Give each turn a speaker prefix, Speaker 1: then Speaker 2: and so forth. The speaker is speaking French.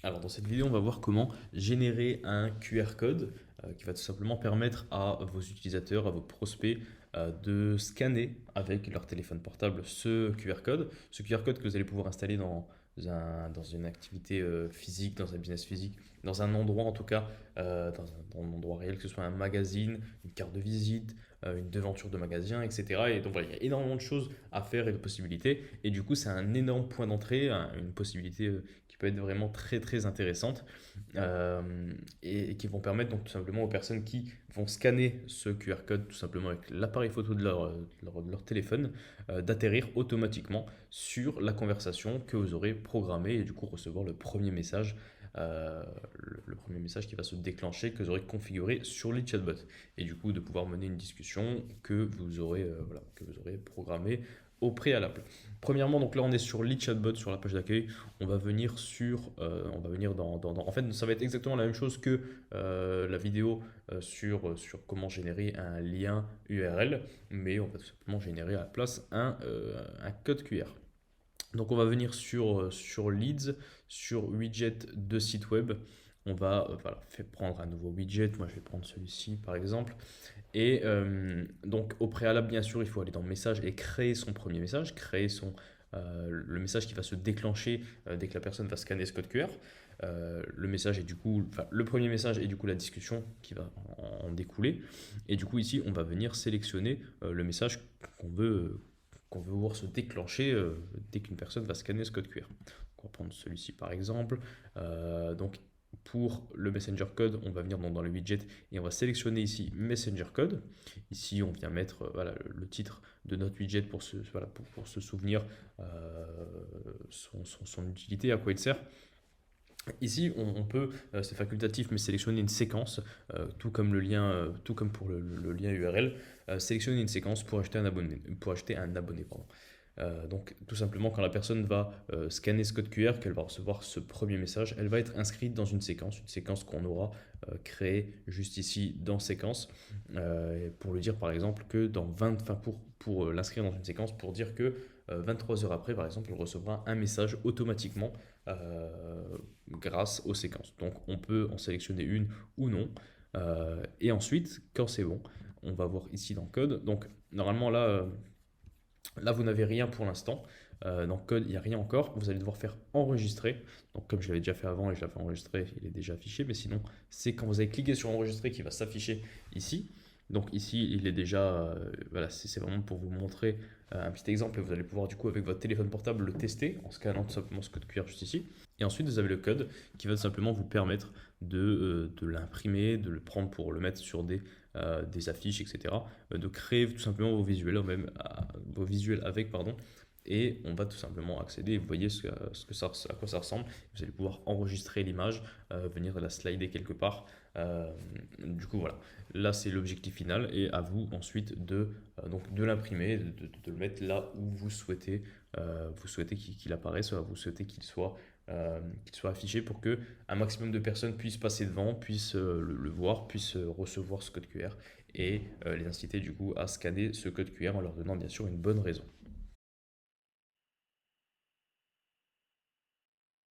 Speaker 1: Alors dans cette vidéo, on va voir comment générer un QR code qui va tout simplement permettre à vos utilisateurs, à vos prospects de scanner avec leur téléphone portable ce QR code. Ce QR code que vous allez pouvoir installer dans une activité physique, dans un business physique, dans un endroit en tout cas, dans un endroit réel, que ce soit un magazine, une carte de visite, une devanture de magasin, etc. Et donc voilà, il y a énormément de choses à faire et de possibilités. Et du coup, c'est un énorme point d'entrée, une possibilité qui peut être vraiment très très intéressante euh, et qui vont permettre donc tout simplement aux personnes qui vont scanner ce QR code tout simplement avec l'appareil photo de leur téléphone d'atterrir automatiquement sur la conversation que vous aurez programmée et du coup recevoir le premier message. Le premier message qui va se déclencher, que vous aurez configuré sur les chatbots. Et du coup, de pouvoir mener une discussion que vous aurez programmée au préalable. Premièrement, donc là on est sur lead chatbot sur la page d'accueil. On va venir en fait, ça va être exactement la même chose que la vidéo sur comment générer un lien URL, mais on va tout simplement générer à la place un code QR. Donc on va venir sur Leads, sur widget de site web. On va prendre un nouveau widget. Moi je vais prendre celui-ci par exemple. Et donc au préalable, bien sûr, il faut aller dans Message et créer son premier message, le message qui va se déclencher dès que la personne va scanner ce code QR. Le message est du coup, le premier message et du coup la discussion qui va en découler. Et du coup ici, on va venir sélectionner le message qu'on veut, qu'on veut voir se déclencher dès qu'une personne va scanner ce code QR. Donc, on va prendre celui-ci par exemple. Donc pour le Messenger Code, on va venir dans le widget et on va sélectionner ici Messenger Code. Ici, on vient mettre le titre de notre widget pour se souvenir son utilité, à quoi il sert. Ici, on peut, c'est facultatif, mais sélectionner une séquence, tout comme pour le lien URL, sélectionner une séquence pour acheter un abonné, pardon. Donc, tout simplement, quand la personne va scanner ce code QR, qu'elle va recevoir ce premier message, elle va être inscrite dans une séquence qu'on aura créée juste ici dans séquence, pour lui dire par exemple que pour l'inscrire dans une séquence, pour dire que 23 heures après, par exemple, elle recevra un message automatiquement grâce aux séquences. Donc, on peut en sélectionner une ou non. Et ensuite, quand c'est bon, on va voir ici dans code. Donc, normalement, là, vous n'avez rien pour l'instant. Dans code, il n'y a rien encore. Vous allez devoir faire enregistrer. Donc, comme je l'avais déjà fait avant et je l'avais enregistré, il est déjà affiché. Mais sinon, c'est quand vous allez cliquer sur enregistrer qui va s'afficher ici. Donc ici, il est déjà, voilà, c'est vraiment pour vous montrer un petit exemple et vous allez pouvoir du coup avec votre téléphone portable le tester en scannant tout simplement ce code QR juste ici. Et ensuite, vous avez le code qui va tout simplement vous permettre de l'imprimer, de le prendre pour le mettre sur des affiches, etc. De créer tout simplement vos visuels avec, pardon. Et on va tout simplement accéder, vous voyez à quoi ça ressemble. Vous allez pouvoir enregistrer l'image, venir la slider quelque part. Du coup, voilà. Là, c'est l'objectif final et à vous ensuite de l'imprimer, de le mettre là où vous souhaitez qu'il apparaisse, vous souhaitez qu'il soit affiché pour que un maximum de personnes puissent passer devant, puissent le voir, puissent recevoir ce code QR et les inciter du coup à scanner ce code QR en leur donnant bien sûr une bonne raison.